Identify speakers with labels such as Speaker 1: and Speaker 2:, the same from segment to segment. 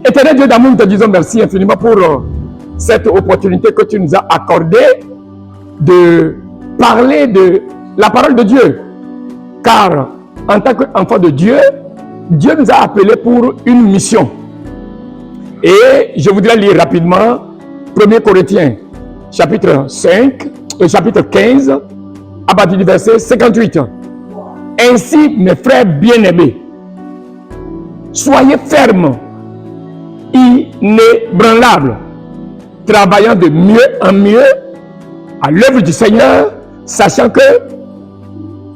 Speaker 1: Éternel Dieu d'amour, nous te disons merci infiniment pour cette opportunité que tu nous as accordée de parler de la parole de Dieu. Car en tant qu'enfant de Dieu, Dieu nous a appelés pour une mission. Et je voudrais lire rapidement 1 Corinthiens chapitre 15 à partir du verset 58. Ainsi, mes frères bien-aimés, soyez fermes, inébranlables, travaillant de mieux en mieux à l'œuvre du Seigneur, sachant que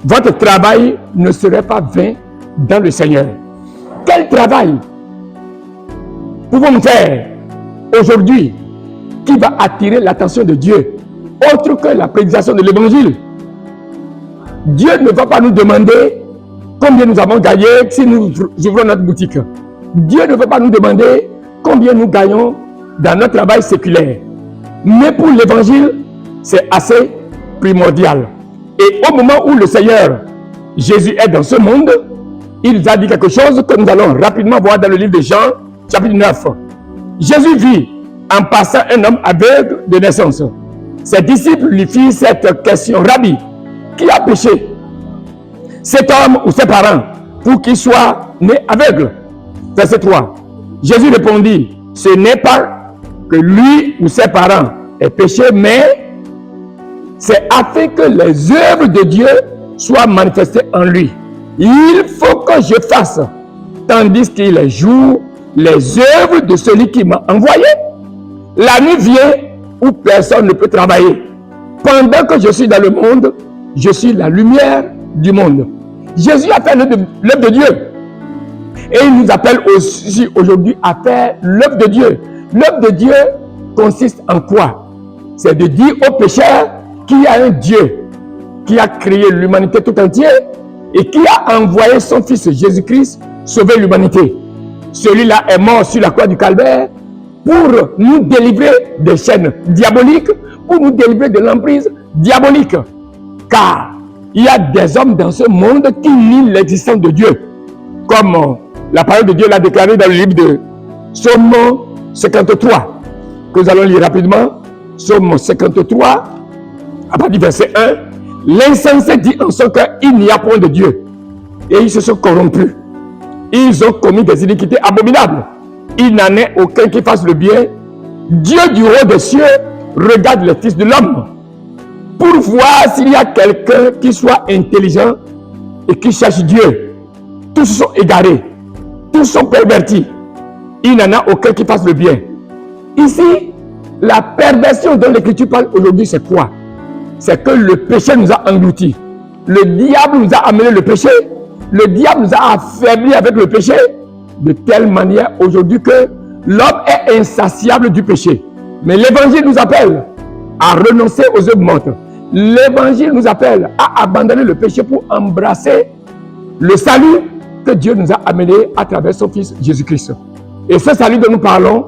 Speaker 1: votre travail ne serait pas vain dans le Seigneur. Quel travail pouvons-nous faire aujourd'hui qui va attirer l'attention de Dieu, autre que la prédication de l'évangile? Dieu ne va pas nous demander combien nous avons gagné si nous ouvrons notre boutique. Dieu ne va pas nous demander combien nous gagnons dans notre travail séculaire. Mais pour l'évangile, c'est assez primordial. Et au moment où le Seigneur Jésus est dans ce monde, il nous a dit quelque chose que nous allons rapidement voir dans le livre de Jean, chapitre 9. Jésus vit en passant un homme aveugle de naissance. Ses disciples lui firent cette question: Rabbi, qui a péché, cet homme ou ses parents, pour qu'il soit né aveugle? Verset 3. Jésus répondit: ce n'est pas que lui ou ses parents aient péché, mais c'est afin que les œuvres de Dieu soient manifestées en lui. Il faut que je fasse, tandis qu'il est jour, les œuvres de celui qui m'a envoyé. La nuit vient où personne ne peut travailler. Pendant que je suis dans le monde, je suis la lumière du monde. Jésus a fait l'œuvre de Dieu. Et il nous appelle aussi aujourd'hui à faire l'œuvre de Dieu. L'œuvre de Dieu consiste en quoi? C'est de dire aux pécheurs qu'il y a un Dieu qui a créé l'humanité tout entière et qui a envoyé son Fils Jésus-Christ sauver l'humanité. Celui-là est mort sur la croix du Calvaire pour nous délivrer des chaînes diaboliques, pour nous délivrer de l'emprise diabolique. Car il y a des hommes dans ce monde qui nient l'existence de Dieu. Comme la parole de Dieu l'a déclaré dans le livre de Psaume 53, que nous allons lire rapidement. Psaume 53, à partir du verset 1. L'insensé dit en son cœur: il n'y a point de Dieu. Et ils se sont corrompus. Ils ont commis des iniquités abominables. Il n'en est aucun qui fasse le bien. Dieu du haut des cieux regarde les fils de l'homme pour voir s'il y a quelqu'un qui soit intelligent et qui cherche Dieu. Tous sont égarés. Tous sont pervertis. Il n'en a aucun qui fasse le bien. Ici, la perversion dont l'Écriture parle aujourd'hui, c'est quoi? C'est que le péché nous a engloutis. Le diable nous a amené le péché. Le diable nous a affaiblis avec le péché de telle manière aujourd'hui que l'homme est insatiable du péché. Mais l'évangile nous appelle à renoncer aux œuvres mortes. L'évangile nous appelle à abandonner le péché pour embrasser le salut que Dieu nous a amené à travers son Fils Jésus-Christ. Et ce salut dont nous parlons,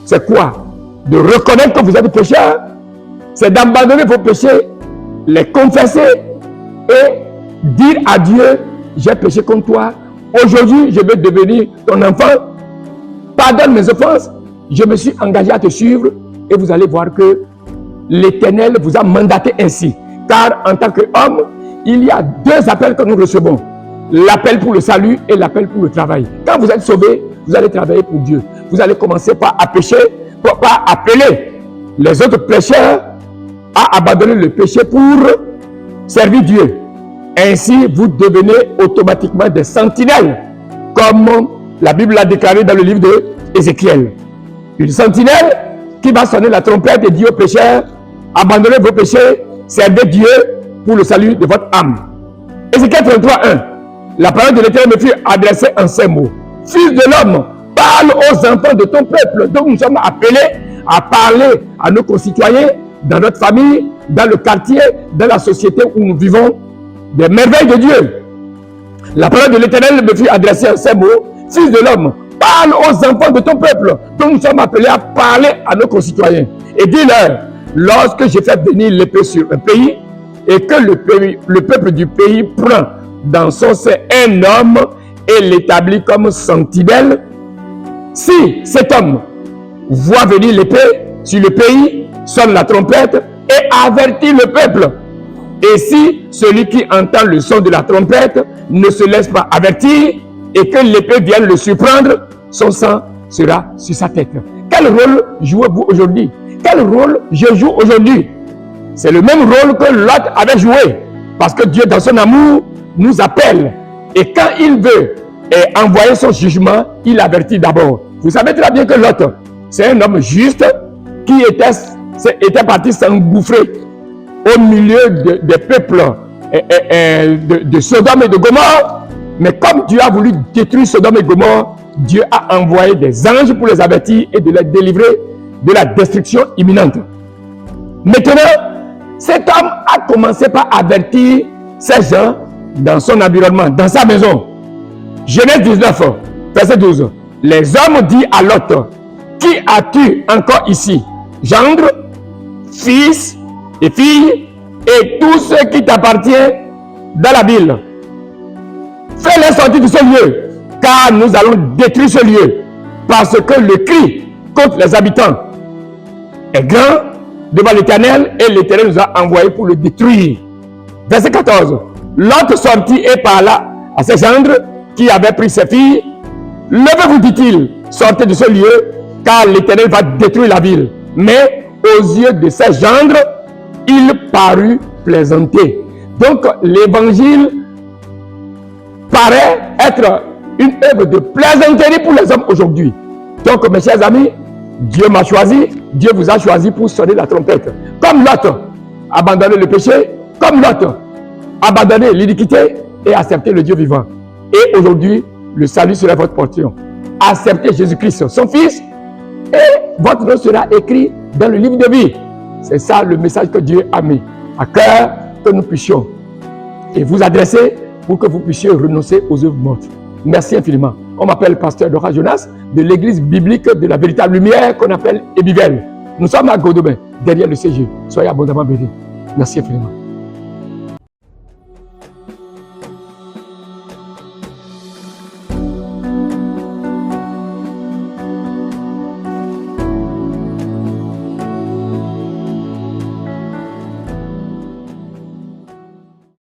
Speaker 1: c'est quoi? De reconnaître que vous êtes pécheur, c'est d'abandonner vos péchés, les confesser et dire à Dieu: j'ai péché contre toi, aujourd'hui je veux devenir ton enfant, pardonne mes offenses, je me suis engagé à te suivre, et vous allez voir que l'Éternel vous a mandaté ainsi. Car en tant qu'homme, il y a deux appels que nous recevons: l'appel pour le salut et l'appel pour le travail. Quand vous êtes sauvé, vous allez travailler pour Dieu. Vous allez commencer par pécher, par appeler les autres pécheurs à abandonner le péché pour servir Dieu. Ainsi, vous devenez automatiquement des sentinelles, comme la Bible l'a déclaré dans le livre d'Ézéchiel. Une sentinelle qui va sonner la trompette et dire aux pécheurs: abandonnez vos péchés, servez Dieu pour le salut de votre âme. Ézéchiel 33:1. La parole de l'Éternel me fut adressée en ces mots: Fils de l'homme, parle aux enfants de ton peuple. Donc nous sommes appelés à parler à nos concitoyens, dans notre famille, dans le quartier, dans la société où nous vivons, des merveilles de Dieu. La parole de l'Éternel me fut adressée en ces mots: Fils de l'homme, parle aux enfants de ton peuple. Donc nous sommes appelés à parler à nos concitoyens. Et dis-leur: lorsque j'ai fait venir l'épée sur un pays, et que le peuple du pays prend dans son sein un homme et l'établit comme sentinelle, Si cet homme voit venir l'épée sur le pays, sonne la trompette et avertit le peuple. Et si celui qui entend le son de la trompette ne se laisse pas avertir et que l'épée vienne le surprendre, son sang sera sur sa tête. Quel rôle jouez-vous aujourd'hui? Quel rôle je joue aujourd'hui? C'est le même rôle que Lot avait joué. Parce que Dieu, dans son amour, nous appelle. Et quand il veut envoyer son jugement, il avertit d'abord. Vous savez très bien que Lot, c'est un homme juste qui était parti s'engouffrer au milieu des peuples de Sodome et de Gomorrhe. Mais comme Dieu a voulu détruire Sodome et Gomorrhe, Dieu a envoyé des anges pour les avertir et de les délivrer de la destruction imminente. Maintenant, cet homme a commencé par avertir ces gens dans son environnement, dans sa maison. Genèse 19, verset 12. Les hommes disent à Lot, qui as-tu encore ici? Gendre, fils et filles, et tout ce qui t'appartient dans la ville. Fais-les sortir de ce lieu, car nous allons détruire ce lieu, parce que le cri contre les habitants est grand devant l'Éternel, et l'Éternel nous a envoyés pour le détruire. Verset 14. Lot sortit et parla à ses gendres qui avaient pris ses filles. Levez-vous, dit-il, sortez de ce lieu, car l'Éternel va détruire la ville. Mais aux yeux de ses gendres, il parut plaisanter. Donc l'évangile paraît être une œuvre de plaisanterie pour les hommes aujourd'hui. Donc mes chers amis, Dieu m'a choisi, Dieu vous a choisi pour sonner la trompette. Comme Lot, abandonner le péché, comme Lot, abandonner l'iniquité et accepter le Dieu vivant. Et aujourd'hui, le salut sera votre portion. Acceptez Jésus-Christ, son Fils, et votre nom sera écrit dans le livre de vie. C'est ça le message que Dieu a mis à cœur, que nous puissions et vous adresser pour que vous puissiez renoncer aux œuvres mortes. Merci infiniment. On m'appelle Pasteur Dora Jonas de l'église biblique de la véritable lumière qu'on appelle Ebivel. Nous sommes à Godobin, derrière le CG. Soyez abondamment bénis. Merci infiniment.